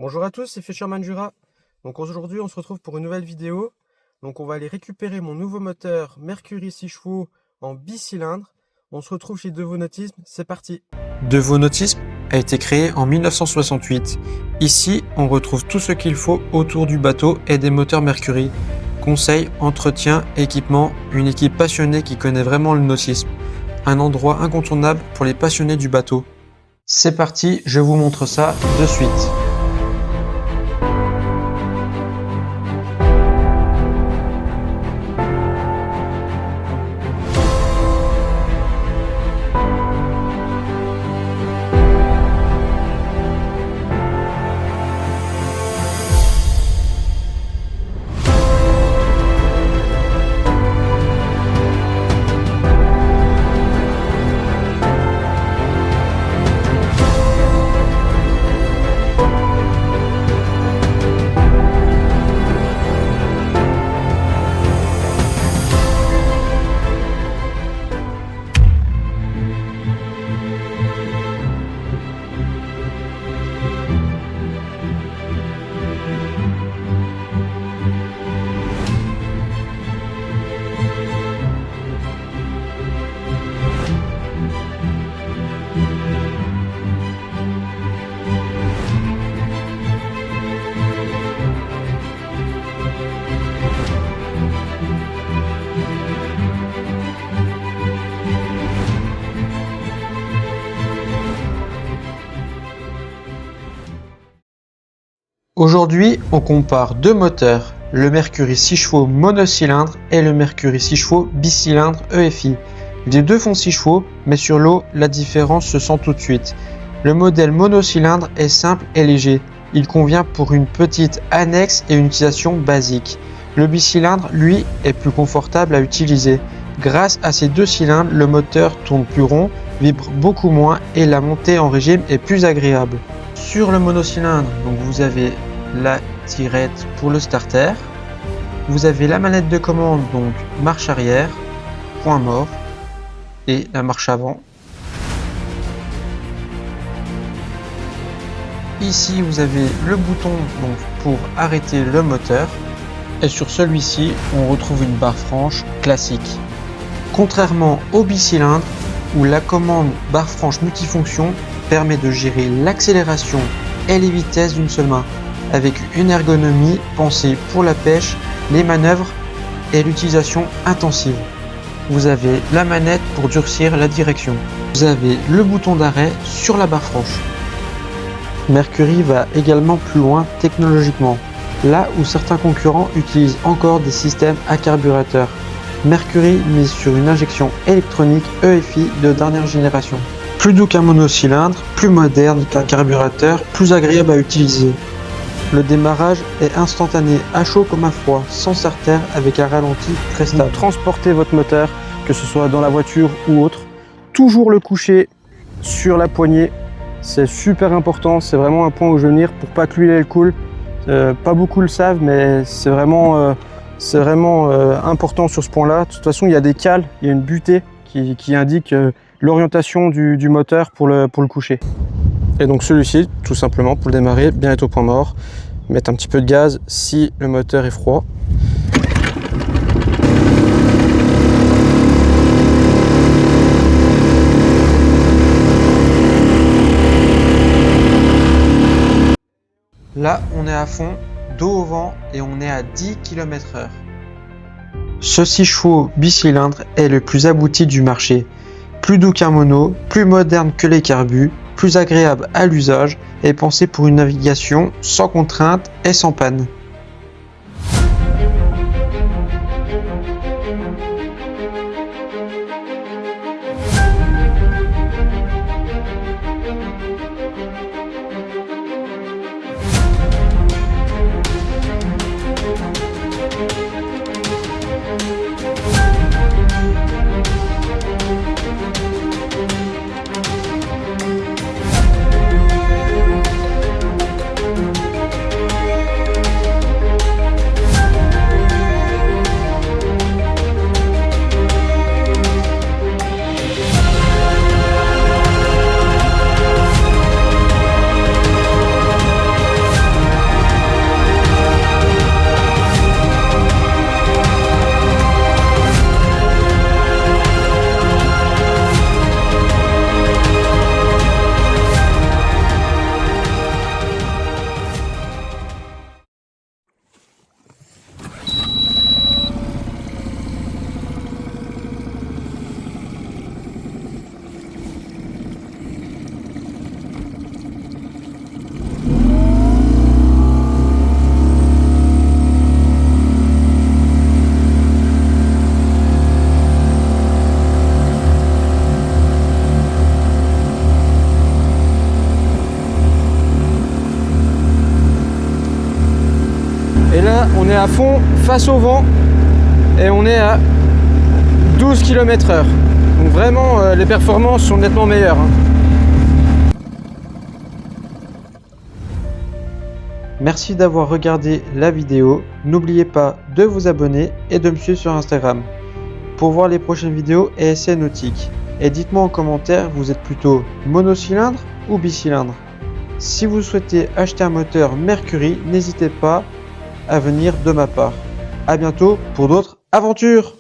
Bonjour à tous, c'est Fisherman Jura. Donc aujourd'hui on se retrouve pour une nouvelle vidéo. Donc on va aller récupérer mon nouveau moteur Mercury 6 chevaux en bicylindre. On se retrouve chez Devonautisme, c'est parti. Devonautisme a été créé en 1968. Ici, on retrouve tout ce qu'il faut autour du bateau et des moteurs Mercury. Conseils, entretien, équipement, une équipe passionnée qui connaît vraiment le nautisme. Un endroit incontournable pour les passionnés du bateau. C'est parti, je vous montre ça de suite. Aujourd'hui, on compare deux moteurs, le Mercury 6 chevaux monocylindre et le Mercury 6 chevaux bicylindre EFI. Les deux font 6 chevaux, mais sur l'eau, la différence se sent tout de suite. Le modèle monocylindre est simple et léger. Il convient pour une petite annexe et une utilisation basique. Le bicylindre, lui, est plus confortable à utiliser. Grâce à ces deux cylindres, le moteur tourne plus rond, vibre beaucoup moins et la montée en régime est plus agréable. Sur le monocylindre, donc vous avez la tirette pour le starter, vous avez la manette de commande, donc marche arrière, point mort, et la marche avant. Ici vous avez le bouton donc pour arrêter le moteur, et sur celui-ci on retrouve une barre franche classique. Contrairement au bicylindre où la commande barre franche multifonction permet de gérer l'accélération et les vitesses d'une seule main, avec une ergonomie pensée pour la pêche, les manœuvres et l'utilisation intensive. Vous avez la manette pour durcir la direction. Vous avez le bouton d'arrêt sur la barre franche. Mercury va également plus loin technologiquement, là où certains concurrents utilisent encore des systèmes à carburateur. Mercury mise sur une injection électronique EFI de dernière génération. Plus doux qu'un monocylindre, plus moderne qu'un carburateur, plus agréable à utiliser. Le démarrage est instantané, à chaud comme à froid, sans starter, avec un ralenti très stable. Transportez votre moteur, que ce soit dans la voiture ou autre. Toujours le coucher sur la poignée, c'est super important, c'est vraiment un point où je veux venir pour pas que l'huile elle coule. Pas beaucoup le savent, mais c'est vraiment important sur ce point-là. De toute façon, il y a des cales, il y a une butée qui indique l'orientation du moteur pour le coucher. Et donc celui-ci, tout simplement pour le démarrer, bien être au point mort, mettre un petit peu de gaz si le moteur est froid. Là, on est à fond, dos au vent et on est à 10 km/h. Ce 6 chevaux bicylindre est le plus abouti du marché. Plus doux qu'un mono, plus moderne que les carbus, plus agréable à l'usage et pensé pour une navigation sans contrainte et sans panne. Et là, on est à fond face au vent et on est à 12 km/h. Donc vraiment, les performances sont nettement meilleures. Merci d'avoir regardé la vidéo. N'oubliez pas de vous abonner et de me suivre sur Instagram pour voir les prochaines vidéos et essais nautiques. Et dites-moi en commentaire, vous êtes plutôt monocylindre ou bicylindre? Si vous souhaitez acheter un moteur Mercury, n'hésitez pas à venir de ma part. À bientôt pour d'autres aventures!